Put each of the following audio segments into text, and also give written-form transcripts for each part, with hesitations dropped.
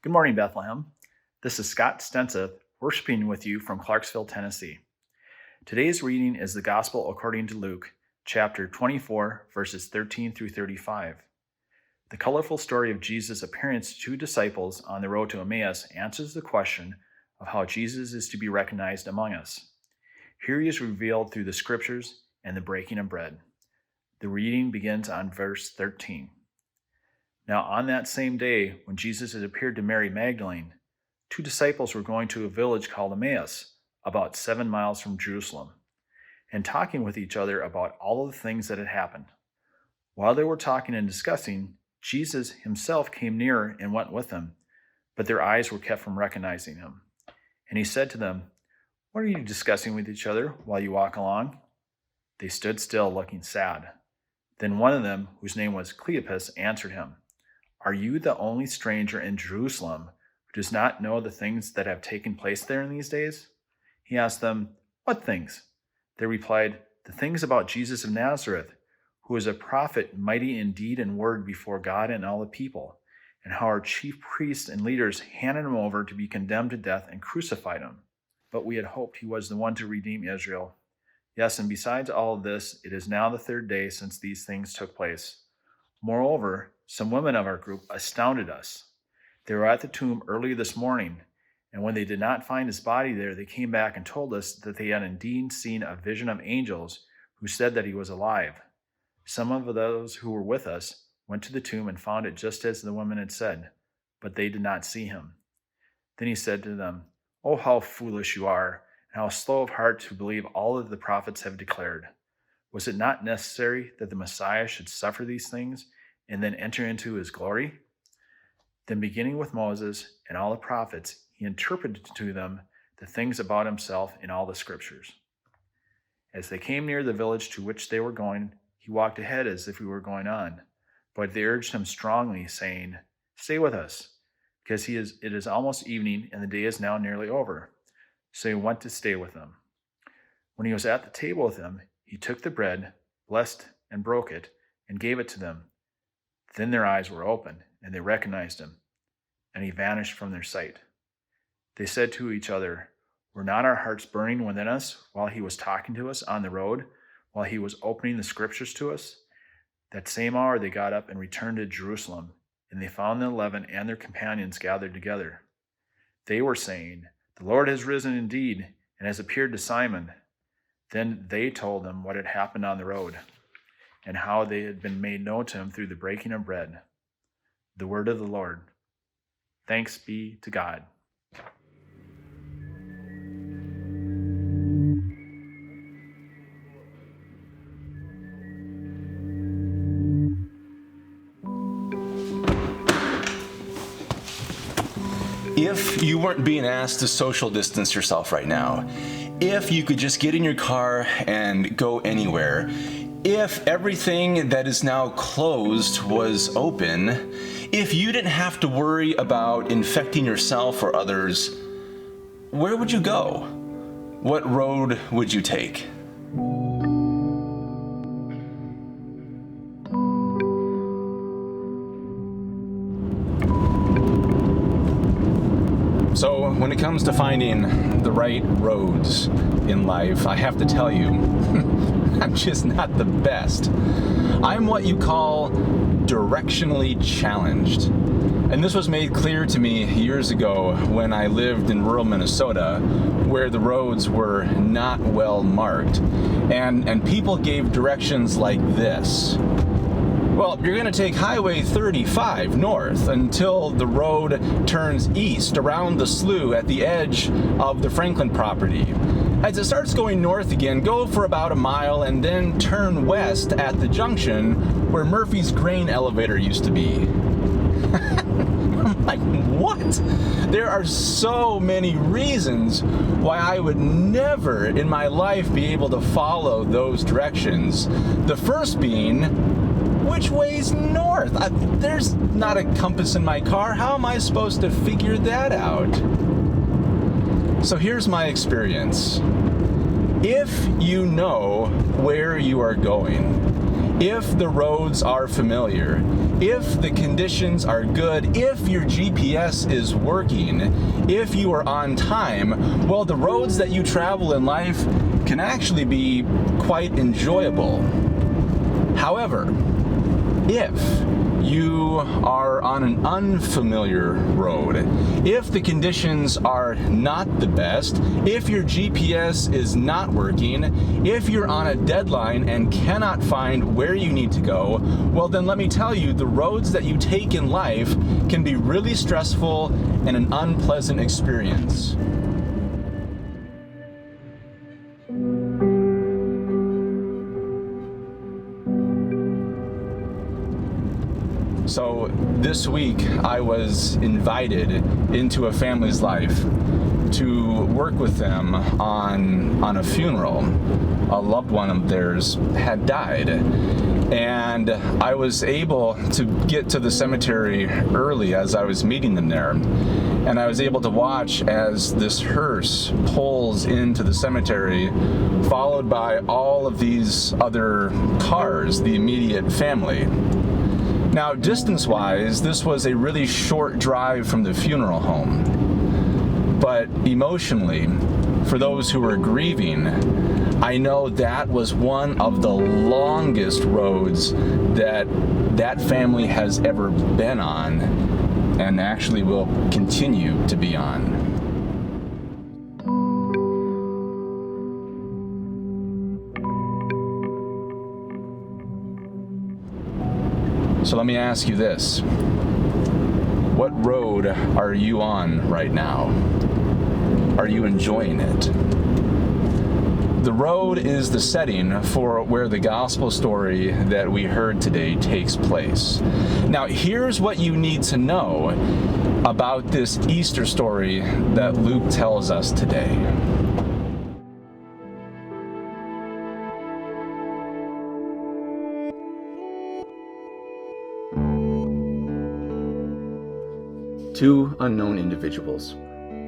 Good morning, Bethlehem. This is Scott Stenseth, worshiping with you from Clarksville, Tennessee. Today's reading is the Gospel according to Luke, chapter 24, verses 13 through 35. The colorful story of Jesus' appearance to two disciples on the road to Emmaus answers the question of how Jesus is to be recognized among us. Here he is revealed through the scriptures and the breaking of bread. The reading begins on verse 13. Now on that same day, when Jesus had appeared to Mary Magdalene, two disciples were going to a village called Emmaus, about 7 miles from Jerusalem, and talking with each other about all of the things that had happened. While they were talking and discussing, Jesus himself came near and went with them, but their eyes were kept from recognizing him. And he said to them, "What are you discussing with each other while you walk along?" They stood still, looking sad. Then one of them, whose name was Cleopas, answered him, "Are you the only stranger in Jerusalem who does not know the things that have taken place there in these days?" He asked them, "What things?" They replied, "The things about Jesus of Nazareth, who was a prophet, mighty in deed and word before God and all the people, and how our chief priests and leaders handed him over to be condemned to death and crucified him. But we had hoped he was the one to redeem Israel. Yes, and besides all of this, it is now the third day since these things took place. Moreover, some women of our group astounded us. They were at the tomb early this morning, and when they did not find his body there, they came back and told us that they had indeed seen a vision of angels who said that he was alive. Some of those who were with us went to the tomb and found it just as the women had said, but they did not see him." Then he said to them, "Oh, how foolish you are, and how slow of heart to believe all that the prophets have declared. Was it not necessary that the Messiah should suffer these things and then enter into his glory?" Then beginning with Moses and all the prophets, he interpreted to them the things about himself in all the scriptures. As they came near the village to which they were going, he walked ahead as if he were going on. But they urged him strongly, saying, "Stay with us, because it is almost evening, and the day is now nearly over." So he went to stay with them. When he was at the table with them, he took the bread, blessed and broke it, and gave it to them. Then their eyes were opened, and they recognized him, and he vanished from their sight. They said to each other, "Were not our hearts burning within us while he was talking to us on the road, while he was opening the scriptures to us?" That same hour they got up and returned to Jerusalem, and they found the 11 and their companions gathered together. They were saying, "The Lord has risen indeed, and has appeared to Simon." Then they told them what had happened on the road, and how they had been made known to him through the breaking of bread. The word of the Lord. Thanks be to God. If you weren't being asked to social distance yourself right now, if you could just get in your car and go anywhere, if everything that is now closed was open, if you didn't have to worry about infecting yourself or others, where would you go? What road would you take? So when it comes to finding the right roads in life, I have to tell you, I'm just not the best. I'm what you call directionally challenged. And this was made clear to me years ago when I lived in rural Minnesota, where the roads were not well marked. And people gave directions like this. Well, you're going to take Highway 35 north until the road turns east around the slough at the edge of the Franklin property. As it starts going north again, go for about a mile and then turn west at the junction where Murphy's grain elevator used to be. I'm like, what? There are so many reasons why I would never in my life be able to follow those directions. The first being, which way's north? There's not a compass in my car. How am I supposed to figure that out? So here's my experience. If you know where you are going, if the roads are familiar, if the conditions are good, if your GPS is working, if you are on time, well, the roads that you travel in life can actually be quite enjoyable. However, if you are on an unfamiliar road, if the conditions are not the best, if your GPS is not working, if you're on a deadline and cannot find where you need to go, well then let me tell you, the roads that you take in life can be really stressful and an unpleasant experience. So this week I was invited into a family's life to work with them on a funeral. A loved one of theirs had died, and I was able to get to the cemetery early as I was meeting them there, and I was able to watch as this hearse pulls into the cemetery, followed by all of these other cars, the immediate family. Now, distance-wise, this was a really short drive from the funeral home. But emotionally, for those who were grieving, I know that was one of the longest roads that that family has ever been on, and actually will continue to be on. So let me ask you this. What road are you on right now? Are you enjoying it? The road is the setting for where the gospel story that we heard today takes place. Now, here's what you need to know about this Easter story that Luke tells us today. Two unknown individuals,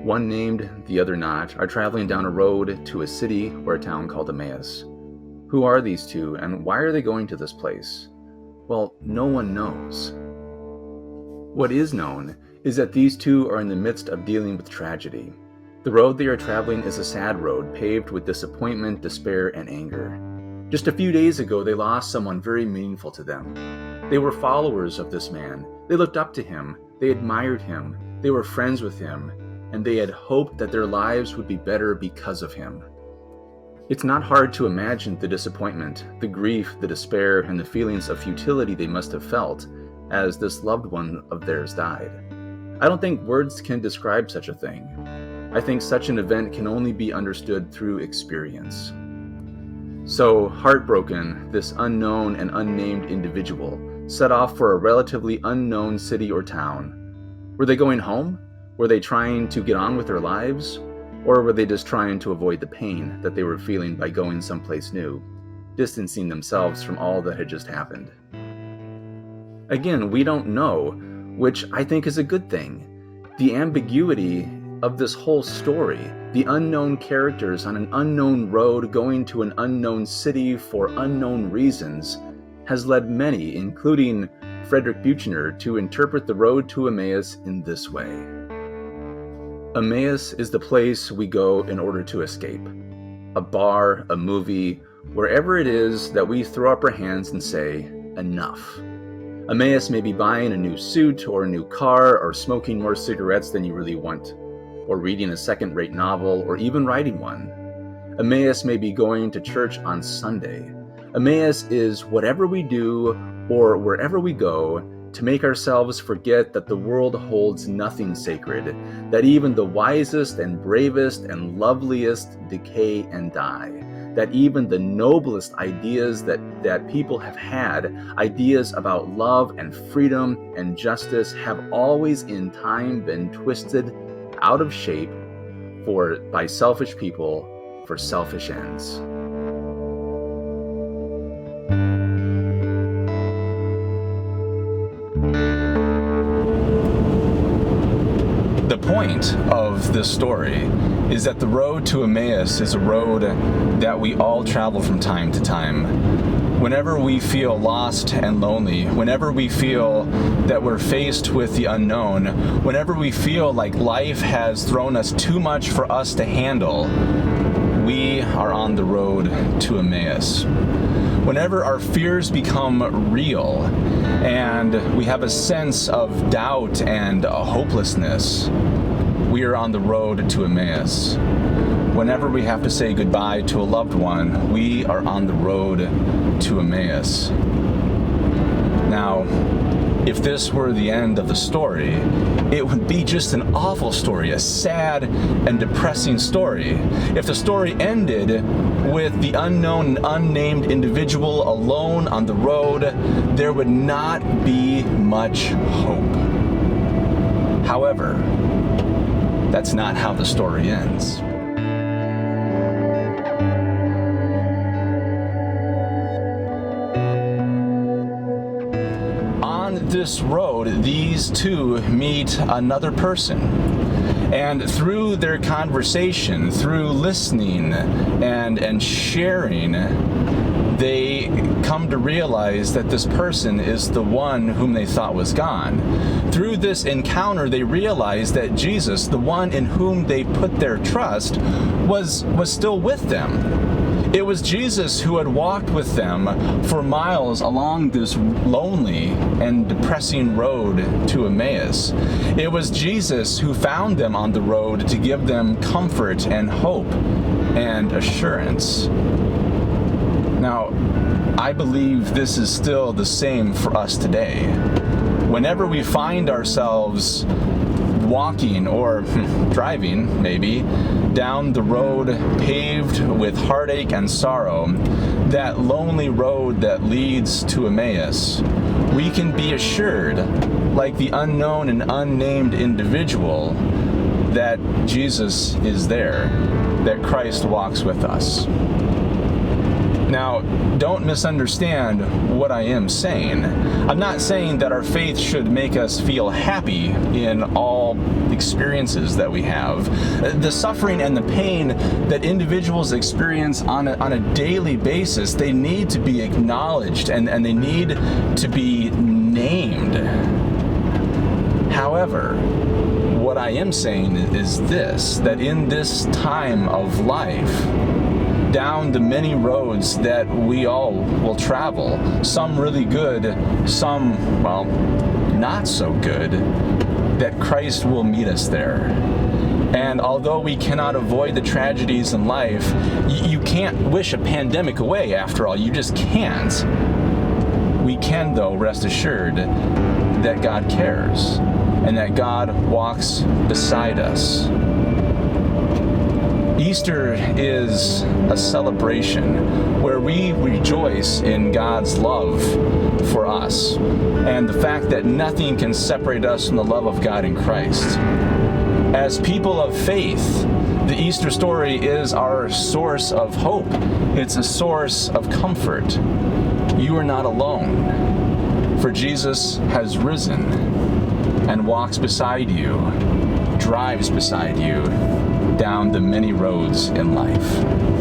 one named, the other not, are traveling down a road to a city or a town called Emmaus. Who are these two, and why are they going to this place? Well, no one knows. What is known is that these two are in the midst of dealing with tragedy. The road they are traveling is a sad road paved with disappointment, despair, and anger. Just a few days ago, they lost someone very meaningful to them. They were followers of this man. They looked up to him. They admired him, they were friends with him, and they had hoped that their lives would be better because of him. It's not hard to imagine the disappointment, the grief, the despair, and the feelings of futility they must have felt as this loved one of theirs died. I don't think words can describe such a thing. I think such an event can only be understood through experience. So, heartbroken, this unknown and unnamed individual set off for a relatively unknown city or town. Were they going home? Were they trying to get on with their lives? Or were they just trying to avoid the pain that they were feeling by going someplace new, distancing themselves from all that had just happened? Again, we don't know, which I think is a good thing. The ambiguity of this whole story, the unknown characters on an unknown road going to an unknown city for unknown reasons, has led many, including Frederick Buechner, to interpret the road to Emmaus in this way. Emmaus is the place we go in order to escape. A bar, a movie, wherever it is that we throw up our hands and say, enough. Emmaus may be buying a new suit or a new car or smoking more cigarettes than you really want, or reading a second-rate novel or even writing one. Emmaus may be going to church on Sunday. Emmaus is whatever we do or wherever we go to make ourselves forget that the world holds nothing sacred, that even the wisest and bravest and loveliest decay and die, that even the noblest ideas that people have had, ideas about love and freedom and justice, have always in time been twisted out of shape by selfish people for selfish ends. The point of this story is that the road to Emmaus is a road that we all travel from time to time. Whenever we feel lost and lonely, whenever we feel that we're faced with the unknown, whenever we feel like life has thrown us too much for us to handle, we are on the road to Emmaus. Whenever our fears become real and we have a sense of doubt and hopelessness, we are on the road to Emmaus. Whenever we have to say goodbye to a loved one, we are on the road to Emmaus. Now, if this were the end of the story, it would be just an awful story, a sad and depressing story. If the story ended with the unknown and unnamed individual alone on the road, there would not be much hope. However, that's not how the story ends. This road, these two meet another person, and through their conversation, through listening and sharing, they come to realize that this person is the one whom they thought was gone. Through this encounter, they realize that Jesus, the one in whom they put their trust, was still with them. It was Jesus who had walked with them for miles along this lonely and depressing road to Emmaus. It was Jesus who found them on the road to give them comfort and hope and assurance. Now, I believe this is still the same for us today. Whenever we find ourselves walking or driving, maybe, down the road paved with heartache and sorrow, that lonely road that leads to Emmaus, we can be assured, like the unknown and unnamed individual, that Jesus is there, that Christ walks with us. Now, don't misunderstand what I am saying. I'm not saying that our faith should make us feel happy in all experiences that we have. The suffering and the pain that individuals experience on a daily basis, they need to be acknowledged and they need to be named. However, what I am saying is this, that in this time of life, down the many roads that we all will travel, some really good, some, well, not so good, that Christ will meet us there. And although we cannot avoid the tragedies in life, you can't wish a pandemic away, after all. You just can't. We can, though, rest assured that God cares and that God walks beside us. Easter is a celebration where we rejoice in God's love for us and the fact that nothing can separate us from the love of God in Christ. As people of faith, the Easter story is our source of hope. It's a source of comfort. You are not alone, for Jesus has risen and walks beside you, drives beside you, down the many roads in life.